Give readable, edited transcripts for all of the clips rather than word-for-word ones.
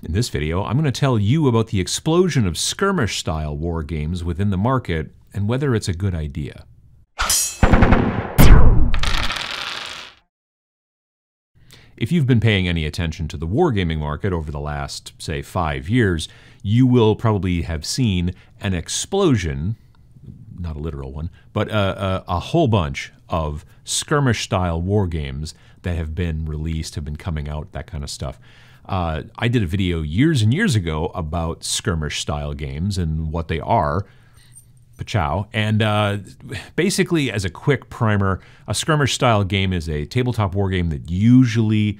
In this video, I'm going to tell you about the explosion of skirmish-style war games within the market and whether it's a good idea. If you've been paying any attention to the wargaming market over the last, say, 5 years, you will probably have seen an explosion, not a literal one, but a whole bunch of skirmish-style war games that have been released, have been coming out, that kind of stuff. I did a video years and years ago about skirmish-style games and what they are. Pachow. And basically, as a quick primer, a skirmish-style game is a tabletop war game that usually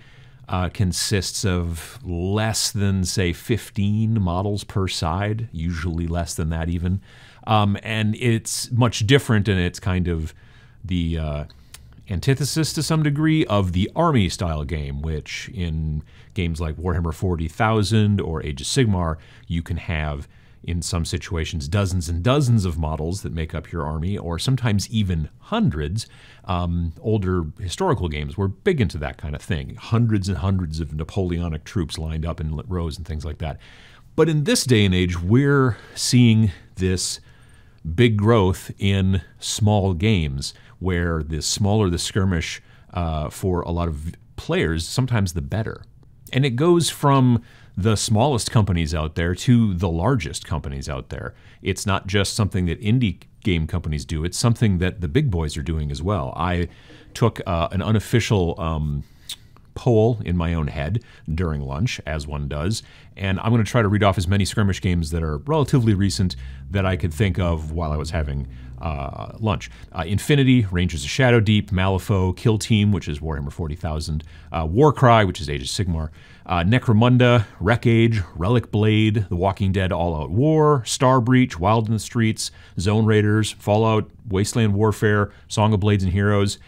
consists of less than, say, 15 models per side, usually less than that even. And it's much different, and it's kind of the antithesis to some degree of the army-style game, which in games like Warhammer 40,000 or Age of Sigmar, you can have, in some situations, dozens and dozens of models that make up your army, or sometimes even hundreds. Older historical games were big into that kind of thing. Hundreds and hundreds of Napoleonic troops lined up in rows and things like that. But in this day and age, we're seeing this big growth in small games, where the smaller the skirmish for a lot of players, sometimes the better. And it goes from the smallest companies out there to the largest companies out there. It's not just something that indie game companies do, it's something that the big boys are doing as well. I took an unofficial poll in my own head during lunch, as one does, and I'm going to try to read off as many skirmish games that are relatively recent that I could think of while I was having lunch. Infinity, Rangers of Shadowdeep, Malifaux, Kill Team, which is Warhammer 40,000, Warcry, which is Age of Sigmar, Necromunda, Wreck Age, Relic Blade, The Walking Dead All Out War, Star Breach, Wild in the Streets, Zone Raiders, Fallout, Wasteland Warfare, Song of Blades and Heroes.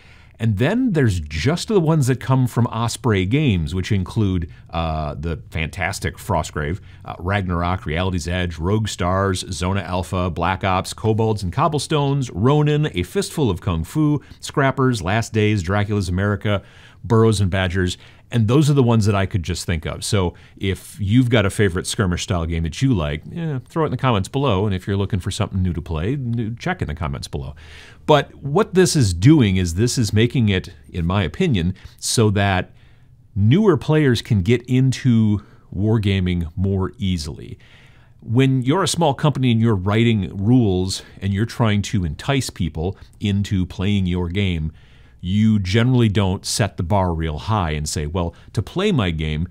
And then there's just the ones that come from Osprey Games, which include the fantastic Frostgrave, Ragnarok, Reality's Edge, Rogue Stars, Zona Alpha, Black Ops, Kobolds and Cobblestones, Ronin, A Fistful of Kung Fu, Scrappers, Last Days, Dracula's America, Burrows and Badgers. And those are the ones that I could just think of. So if you've got a favorite skirmish-style game that you like, throw it in the comments below. And if you're looking for something new to play, check in the comments below. But what this is doing is this is making it, in my opinion, so that newer players can get into wargaming more easily. When you're a small company and you're writing rules and you're trying to entice people into playing your game, you generally don't set the bar real high and say, well, to play my game,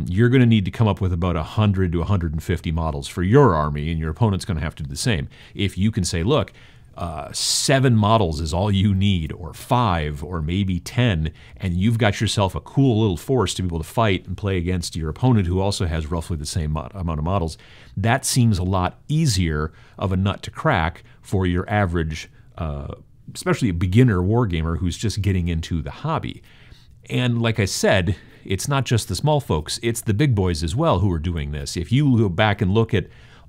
you're going to need to come up with about 100 to 150 models for your army, and your opponent's going to have to do the same. If you can say, look, 7 models is all you need, or 5, or maybe 10, and you've got yourself a cool little force to be able to fight and play against your opponent who also has roughly the same amount of models, that seems a lot easier of a nut to crack for your average especially a beginner wargamer who's just getting into the hobby. And like I said, it's not just the small folks, it's the big boys as well who are doing this. If you go back and look at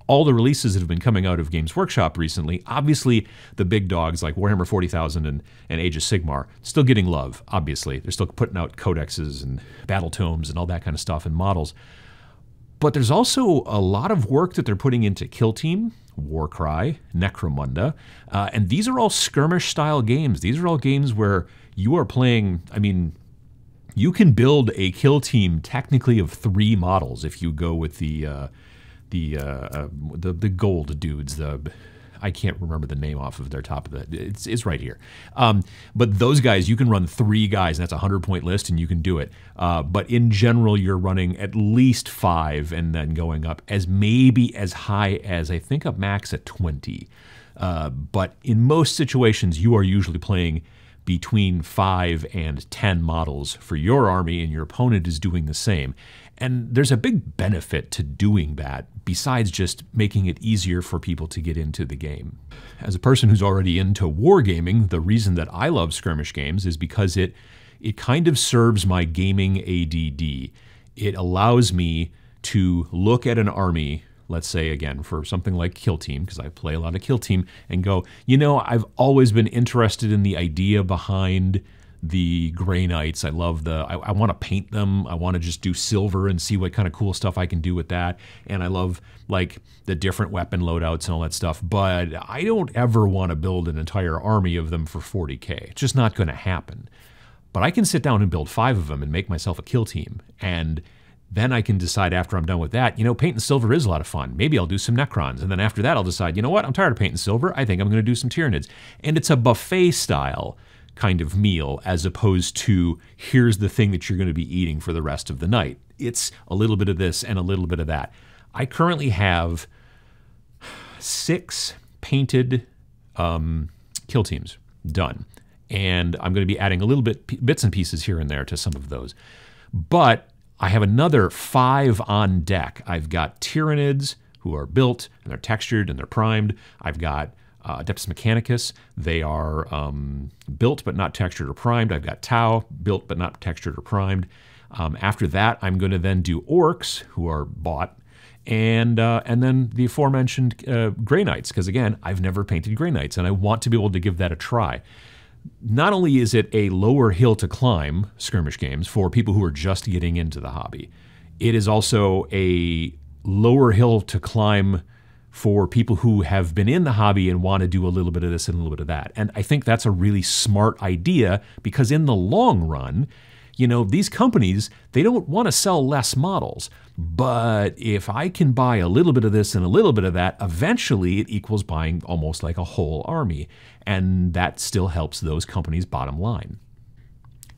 all the releases that have been coming out of Games Workshop recently, obviously the big dogs like Warhammer 40,000 and Age of Sigmar still getting love, obviously. They're still putting out codexes and battle tomes and all that kind of stuff and models. But there's also a lot of work that they're putting into Kill Team, Warcry, Necromunda, and these are all skirmish-style games. These are all games where you are playing, I mean, you can build a kill team technically of 3 models if you go with the gold dudes, I can't remember the name off of their top of the, it's right here. But those guys, you can run 3 guys, and that's a 100-point list, and you can do it. But in general, you're running at least 5 and then going up as maybe as high as, I think, a max at 20. But in most situations, you are usually playing between 5 and 10 models for your army, and your opponent is doing the same. And there's a big benefit to doing that, besides just making it easier for people to get into the game. As a person who's already into wargaming, the reason that I love skirmish games is because it kind of serves my gaming ADD. It allows me to look at an army, let's say again for something like Kill Team, because I play a lot of Kill Team, and go, you know, I've always been interested in the idea behind the Grey Knights. I love I want to paint them. I want to just do silver and see what kind of cool stuff I can do with that. And I love like the different weapon loadouts and all that stuff. But I don't ever want to build an entire army of them for 40K. It's just not going to happen. But I can sit down and build 5 of them and make myself a kill team. And then I can decide after I'm done with that, painting silver is a lot of fun. Maybe I'll do some Necrons. And then after that, I'll decide, you know what? I'm tired of painting silver. I think I'm going to do some Tyranids. And it's a buffet style kind of meal as opposed to here's the thing that you're going to be eating for the rest of the night. It's a little bit of this and a little bit of that. I currently have 6 painted kill teams done. And I'm going to be adding a little bits and pieces here and there to some of those. But I have another 5 on deck. I've got Tyranids who are built and they're textured and they're primed. I've got Adeptus Mechanicus. They are built but not textured or primed. I've got Tau, built but not textured or primed. After that, I'm going to then do Orcs who are bought. And then the aforementioned Grey Knights, because again, I've never painted Grey Knights and I want to be able to give that a try. Not only is it a lower hill to climb, skirmish games, for people who are just getting into the hobby, it is also a lower hill to climb for people who have been in the hobby and want to do a little bit of this and a little bit of that. And I think that's a really smart idea because in the long run, these companies, they don't want to sell less models. But if I can buy a little bit of this and a little bit of that, eventually it equals buying almost like a whole army. And that still helps those companies' bottom line.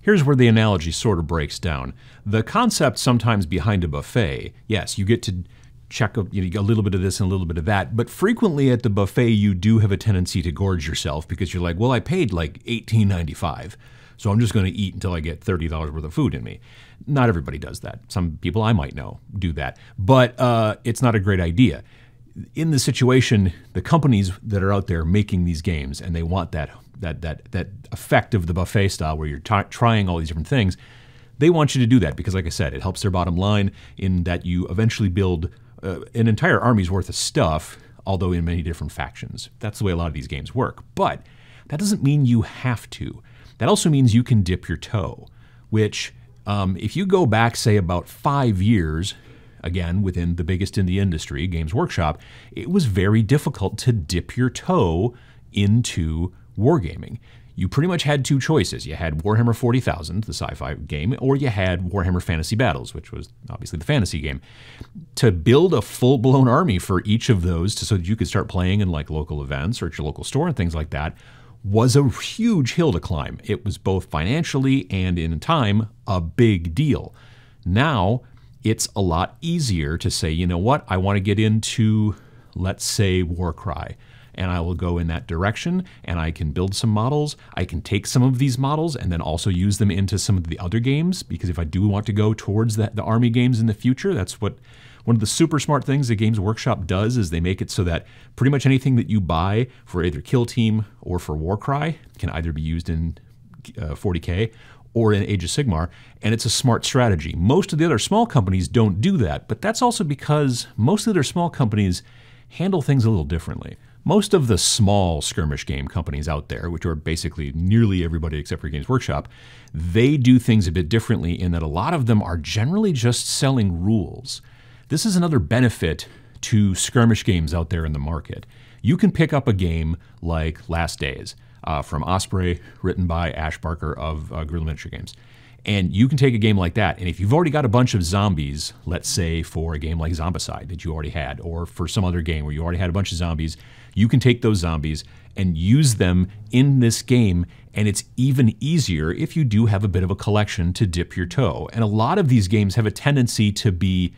Here's where the analogy sort of breaks down. The concept sometimes behind a buffet, yes, you get to check a little bit of this and a little bit of that, but frequently at the buffet you do have a tendency to gorge yourself because you're like, well, I paid like $18.95. So I'm just going to eat until I get $30 worth of food in me. Not everybody does that. Some people I might know do that. But it's not a great idea. In the situation, the companies that are out there making these games and they want that effect of the buffet style where you're trying all these different things, they want you to do that because, like I said, it helps their bottom line in that you eventually build an entire army's worth of stuff, although in many different factions. That's the way a lot of these games work. But that doesn't mean you have to. That also means you can dip your toe, which if you go back, say, about 5 years, again, within the biggest in the industry, Games Workshop, it was very difficult to dip your toe into wargaming. You pretty much had 2 choices. You had Warhammer 40,000, the sci-fi game, or you had Warhammer Fantasy Battles, which was obviously the fantasy game. To build a full-blown army for each of those so that you could start playing in like local events or at your local store and things like that was a huge hill to climb. It was both financially and in time a big deal. Now it's a lot easier to say, you know what, I want to get into, let's say, Warcry, and I will go in that direction and I can build some models. I can take some of these models and then also use them into some of the other games, because if I do want to go towards the army games in the future, that's what one of the super smart things that Games Workshop does is they make it so that pretty much anything that you buy for either Kill Team or for Warcry can either be used in 40K or in Age of Sigmar, and it's a smart strategy. Most of the other small companies don't do that, but that's also because most of their small companies handle things a little differently. Most of the small skirmish game companies out there, which are basically nearly everybody except for Games Workshop, they do things a bit differently in that a lot of them are generally just selling rules. This is another benefit to skirmish games out there in the market. You can pick up a game like Last Days from Osprey, written by Ash Barker of Guerrilla Miniature Games. And you can take a game like that, and if you've already got a bunch of zombies, let's say for a game like Zombicide that you already had, or for some other game where you already had a bunch of zombies, you can take those zombies and use them in this game, and it's even easier if you do have a bit of a collection to dip your toe. And a lot of these games have a tendency to be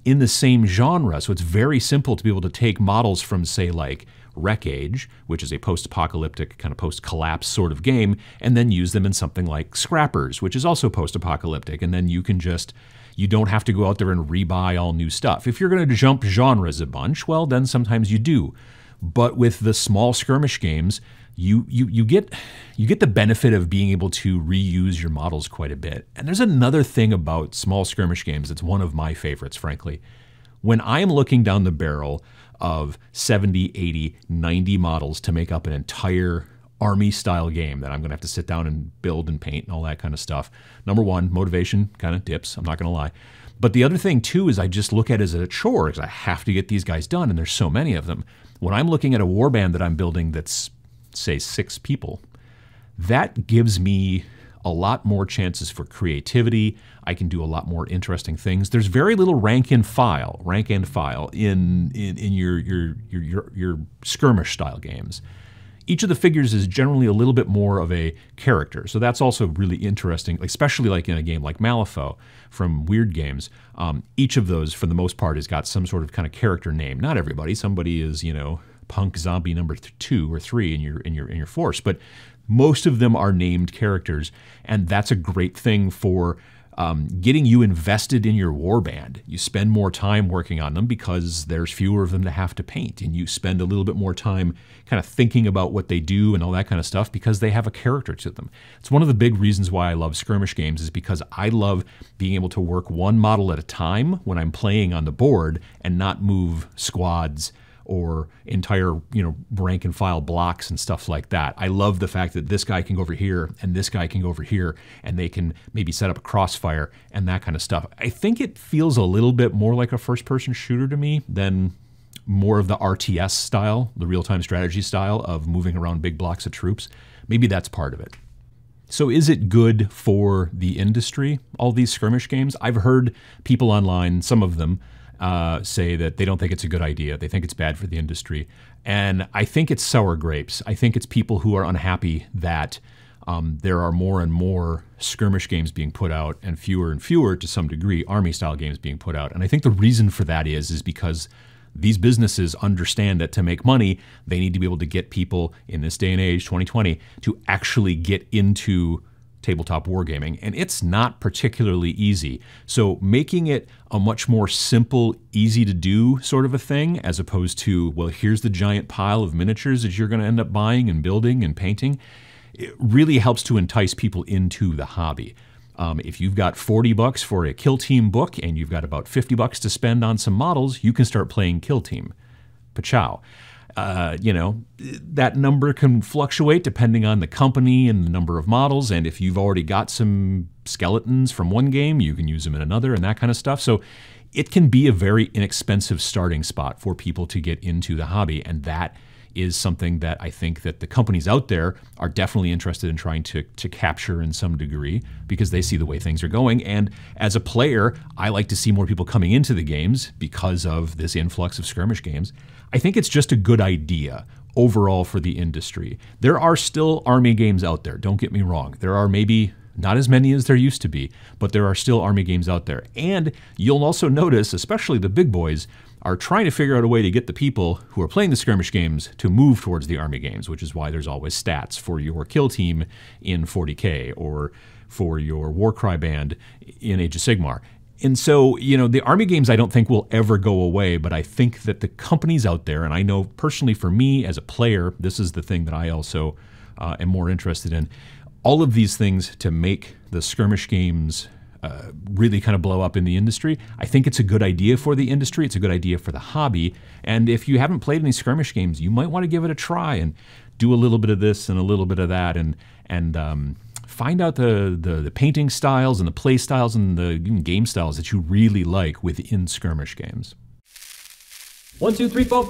in the same genre, so it's very simple to be able to take models from, say, like Wreck Age, which is a post-apocalyptic, kind of post-collapse sort of game, and then use them in something like Scrappers, which is also post-apocalyptic, and then you can just, you don't have to go out there and rebuy all new stuff. If you're going to jump genres a bunch, well, then sometimes you do. But with the small skirmish games, you get the benefit of being able to reuse your models quite a bit. And there's another thing about small skirmish games that's one of my favorites, frankly. When I'm looking down the barrel of 70, 80, 90 models to make up an entire army-style game that I'm going to have to sit down and build and paint and all that kind of stuff. Number one, motivation kind of dips, I'm not going to lie. But the other thing, too, is I just look at it as a chore because I have to get these guys done, and there's so many of them. When I'm looking at a warband that I'm building that's, say, 6 people, that gives me a lot more chances for creativity. I can do a lot more interesting things. There's very little rank and file in your skirmish-style games. Each of the figures is generally a little bit more of a character, so that's also really interesting, especially like in a game like Malifaux from Wargames. Each of those, for the most part, has got some sort of kind of character name. Not everybody. Somebody is, you know, punk zombie number 2 or 3 in your force, but most of them are named characters, and that's a great thing for getting you invested in your warband. You spend more time working on them because there's fewer of them to have to paint, and you spend a little bit more time kind of thinking about what they do and all that kind of stuff because they have a character to them. It's one of the big reasons why I love skirmish games, is because I love being able to work one model at a time when I'm playing on the board and not move squads or entire, you know, rank and file blocks and stuff like that. I love the fact that this guy can go over here and this guy can go over here, and they can maybe set up a crossfire and that kind of stuff. I think it feels a little bit more like a first-person shooter to me than more of the RTS style, the real-time strategy style of moving around big blocks of troops. Maybe that's part of it. So is it good for the industry, all these skirmish games? I've heard people online, some of them, say that they don't think it's a good idea. They think it's bad for the industry. And I think it's sour grapes. I think it's people who are unhappy that there are more and more skirmish games being put out and fewer, to some degree, army-style games being put out. And I think the reason for that is because these businesses understand that to make money, they need to be able to get people in this day and age, 2020, to actually get into tabletop wargaming, and it's not particularly easy. So making it a much more simple, easy to do sort of a thing, as opposed to, well, here's the giant pile of miniatures that you're going to end up buying and building and painting, it really helps to entice people into the hobby. If you've got $40 for a Kill Team book and you've got about $50 to spend on some models, you can start playing Kill Team. Pachow. You know, that number can fluctuate depending on the company and the number of models, and if you've already got some skeletons from one game, you can use them in another and that kind of stuff. So it can be a very inexpensive starting spot for people to get into the hobby, and that is something that I think that the companies out there are definitely interested in trying to capture in some degree, because they see the way things are going. And as a player, I like to see more people coming into the games because of this influx of skirmish games. I think it's just a good idea overall for the industry. There are still army games out there, don't get me wrong. There are maybe not as many as there used to be, but there are still army games out there. And you'll also notice, especially the big boys, are trying to figure out a way to get the people who are playing the skirmish games to move towards the army games, which is why there's always stats for your kill team in 40K or for your Warcry band in Age of Sigmar. And so, you know, the army games I don't think will ever go away, but I think that the companies out there, and I know personally for me as a player, this is the thing that I also am more interested in, all of these things to make the skirmish games really kind of blow up in the industry. I think it's a good idea for the industry. It's a good idea for the hobby. And if you haven't played any skirmish games, you might want to give it a try and do a little bit of this and a little bit of that, and find out the painting styles and the play styles and the game styles that you really like within skirmish games. 1, 2, 3, 4.